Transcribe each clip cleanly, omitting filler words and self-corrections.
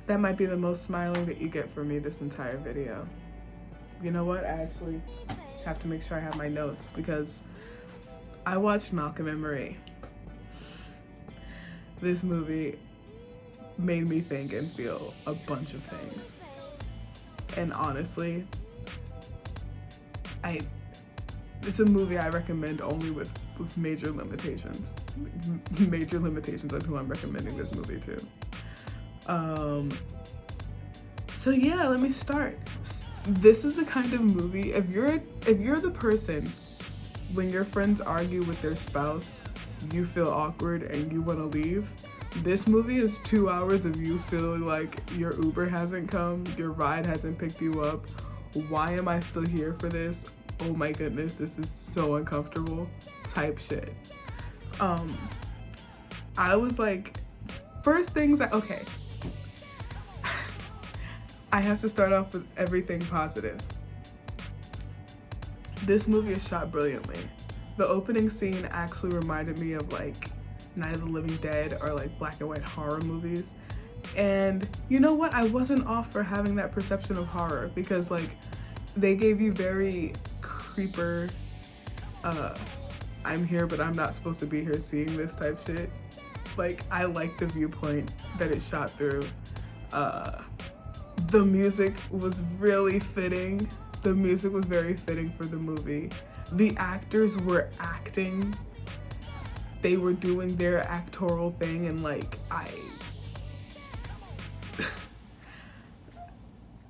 That might be the most smiling that you get from me this entire video. You know what? I actually have to make sure I have my notes because I watched Malcolm and Marie. This movie made me think and feel a bunch of things. And honestly, it's a movie I recommend only with major limitations. Major limitations on who I'm recommending this movie to. So yeah, let me start. This is the kind of movie, if you're the person when your friends argue with their spouse, you feel awkward and you want to leave, this movie is 2 hours of you feeling like your Uber hasn't come, your ride hasn't picked you up. Why am I still here for this? Oh my goodness, this is so uncomfortable type shit. I was like, first things, okay. I have to start off with everything positive. This movie is shot brilliantly. The opening scene actually reminded me of like Night of the Living Dead or like black and white horror movies. And you know what? I wasn't off for having that perception of horror because like they gave you very creeper, I'm here but I'm not supposed to be here seeing this type shit. Like I like the viewpoint that it shot through. The music was really fitting. The music was very fitting for the movie. The actors were acting. They were doing their actorial thing and like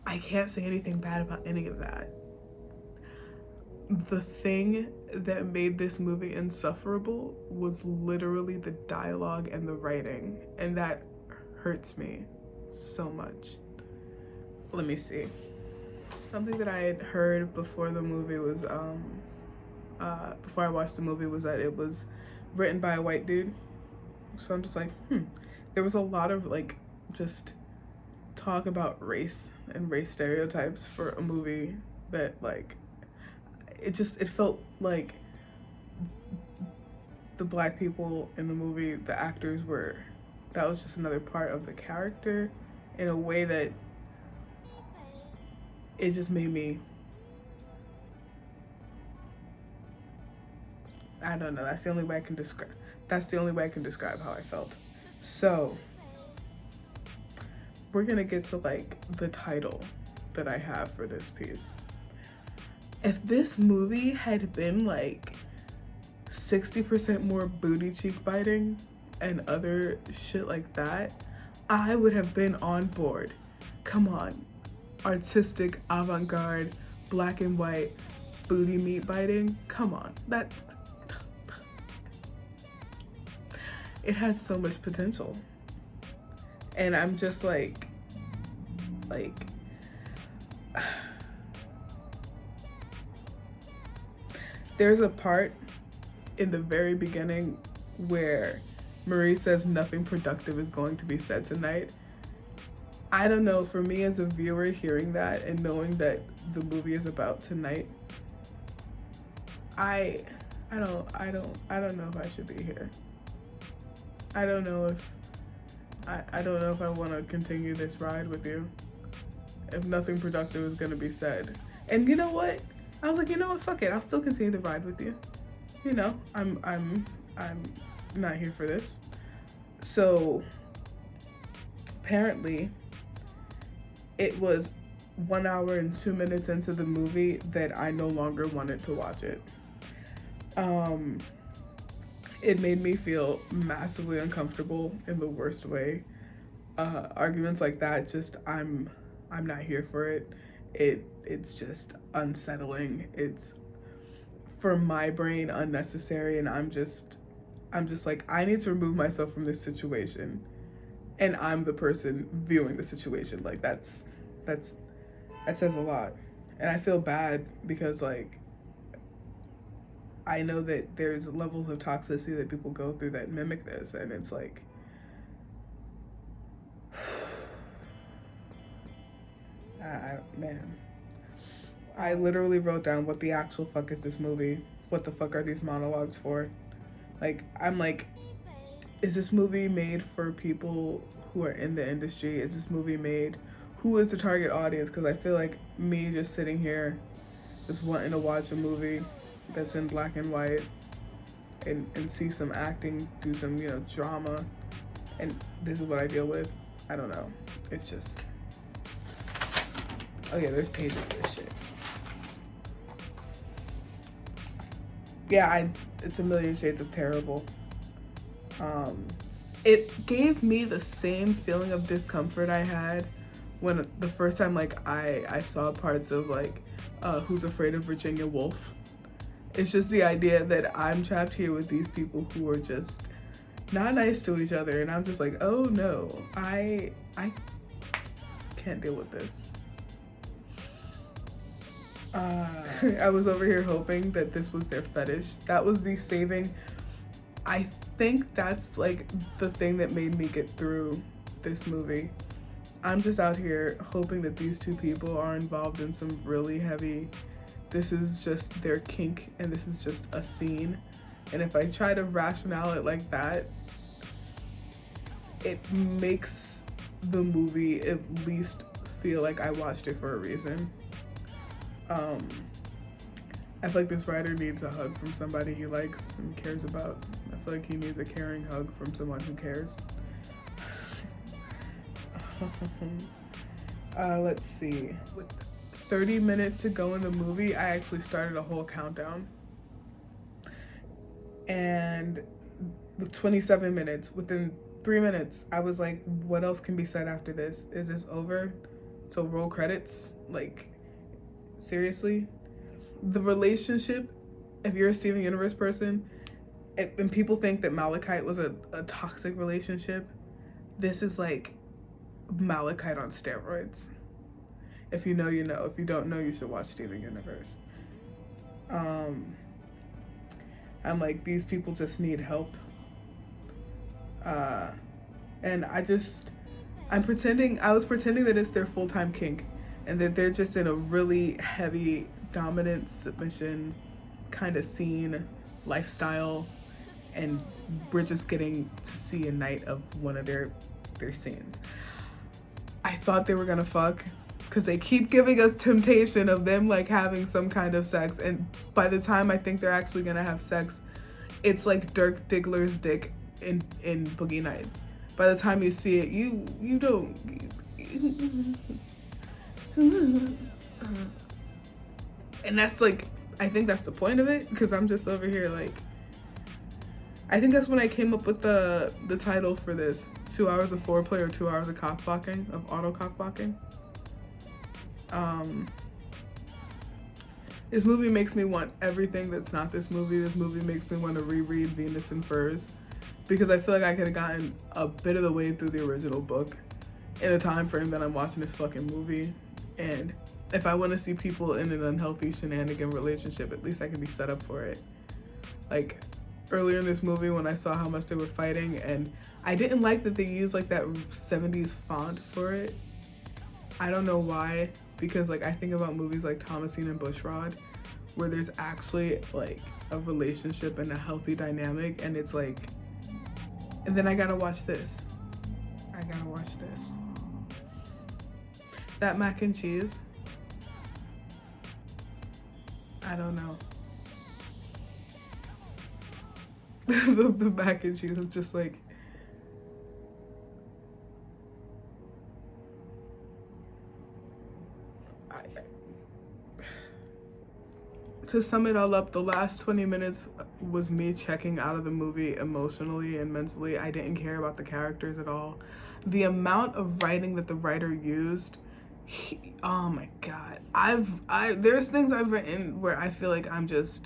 I can't say anything bad about any of that. The thing that made this movie insufferable was literally the dialogue and the writing, and that hurts me so much. Let me see. Something that I had heard before the movie was, before I watched the movie was that it was written by a white dude. So I'm just like, There was a lot of like, just talk about race and race stereotypes for a movie that like, it felt like the black people in the movie, the actors that was just another part of the character in a way that it just made me, I don't know, that's the only way I can describe how I felt. So we're gonna get to like the title that I have for this piece. If this movie had been like 60% more booty cheek biting and other shit like that, I would have been on board. Come on. Artistic, avant-garde, black and white, booty meat biting. Come on. It had so much potential. And I'm just like there's a part in the very beginning where Marie says nothing productive is going to be said tonight. I don't know, for me as a viewer hearing that and knowing that the movie is about tonight, I don't know if I should be here. I don't know if I want to continue this ride with you if nothing productive is going to be said. And you know what? I was like, you know what? Fuck it. I'll still continue the ride with you. You know, I'm not here for this. So apparently it was 1 hour and 2 minutes into the movie that I no longer wanted to watch it. It made me feel massively uncomfortable in the worst way. Arguments like that, just I'm not here for it. It's just unsettling. It's, for my brain, unnecessary, and I'm just like, I need to remove myself from this situation. And I'm the person viewing the situation. Like that says a lot. And I feel bad because like I know that there's levels of toxicity that people go through that mimic this, and it's like man. I literally wrote down, what the actual fuck is this movie? What the fuck are these monologues for? Like, I'm like, is this movie made for people who are in the industry? Is this movie made, who is the target audience? Because I feel like me just sitting here just wanting to watch a movie that's in black and white and see some acting, do some, you know, drama, and this is what I deal with. I don't know. It's just, oh yeah, there's pages of this shit. Yeah, it's a million shades of terrible. It gave me the same feeling of discomfort I had when the first time like I saw parts of like Who's Afraid of Virginia Woolf. It's just the idea that I'm trapped here with these people who are just not nice to each other, and I'm just like, oh no, I can't deal with this. I was over here hoping that this was their fetish. That was the saving. I think that's like the thing that made me get through this movie. I'm just out here hoping that these two people are involved in some really heavy, this is just their kink and this is just a scene. And if I try to rationale it like that, it makes the movie at least feel like I watched it for a reason. I feel like this writer needs a hug from somebody he likes and cares about. I feel like he needs a caring hug from someone who cares. Let's see. With 30 minutes to go in the movie, I actually started a whole countdown. And with 27 minutes, within 3 minutes, I was like, what else can be said after this? Is this over? So roll credits? Like, seriously? The relationship, if you're a Steven Universe person, and people think that Malachite was a toxic relationship, this is like Malachite on steroids. If you know, you know. If you don't know, you should watch Steven Universe. I'm like, these people just need help. And I was pretending that it's their full-time kink and that they're just in a really heavy dominant submission kind of scene lifestyle, and we're just getting to see a night of one of their scenes. I thought they were gonna fuck because they keep giving us temptation of them like having some kind of sex, and by the time I think they're actually gonna have sex, it's like Dirk Diggler's dick in Boogie Nights. By the time you see it, you don't. And that's like, I think that's the point of it, because I'm just over here like, I think that's when I came up with the title for this, 2 hours of foreplay or 2 hours of cockblocking, of auto cockblocking. This movie makes me want everything that's not this movie. This movie makes me want to reread Venus and Furs, because I feel like I could have gotten a bit of the way through the original book in the time frame that I'm watching this fucking movie. And if I want to see people in an unhealthy shenanigan relationship, at least I can be set up for it. Like, earlier in this movie when I saw how much they were fighting, and I didn't like that they used like that 70s font for it. I don't know why, because like I think about movies like Thomasine and Bushrod, where there's actually like a relationship and a healthy dynamic, and it's like, and then I gotta watch this. That mac and cheese, I don't know. the mac and cheese, I'm just like, to sum it all up, the last 20 minutes was me checking out of the movie emotionally and mentally. I didn't care about the characters at all. The amount of writing that the writer used, oh my god. There's things I've written where I feel like it's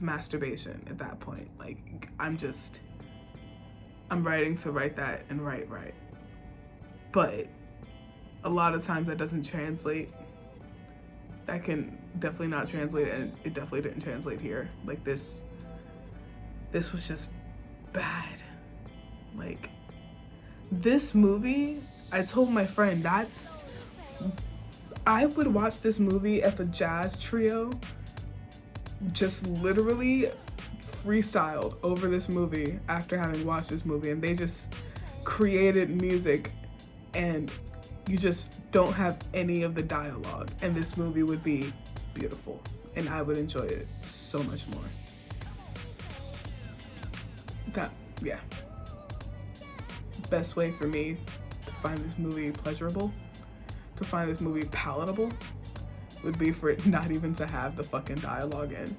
masturbation at that point. Like, I'm writing to write that and write. But a lot of times that doesn't translate. That can definitely not translate, and it definitely didn't translate here. Like, this was just bad. Like, this movie, I told my friend, I would watch this movie if a jazz trio just literally freestyled over this movie after having watched this movie, and they just created music, and you just don't have any of the dialogue, and this movie would be beautiful, and I would enjoy it so much more. Yeah. Best way for me to find this movie pleasurable, to find this movie palatable, would be for it not even to have the fucking dialogue in.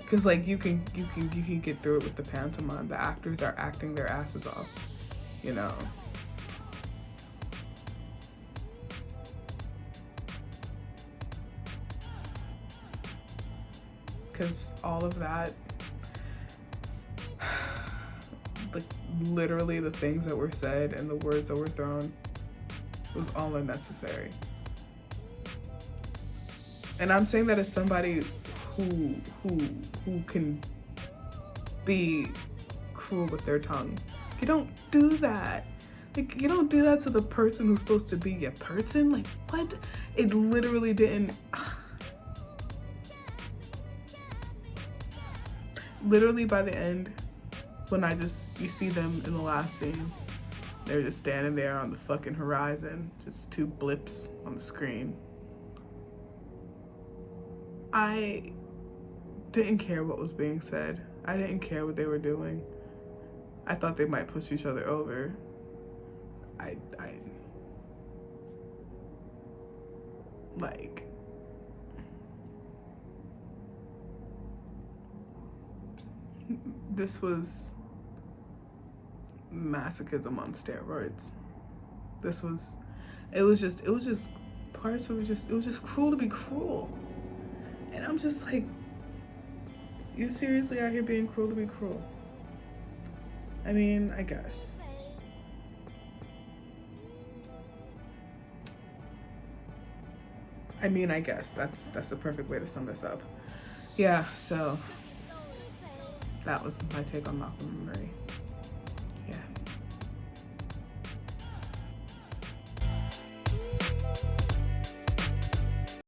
Cause like you can get through it with the pantomime. The actors are acting their asses off, you know. Cause all of that, like literally the things that were said and the words that were thrown was all unnecessary. And I'm saying that as somebody who can be cruel with their tongue. You don't do that. Like, you don't do that to the person who's supposed to be your person. Like, what? It literally didn't. Literally by the end, when you see them in the last scene, they're just standing there on the fucking horizon, just two blips on the screen. I didn't care what was being said. I didn't care what they were doing. I thought they might push each other over. This was masochism on steroids. It was just parts where it was just cruel to be cruel. And I'm just like, you seriously out here being cruel to be cruel? I mean, I guess. That's the perfect way to sum this up. Yeah, so that was my take on Malcolm and Marie.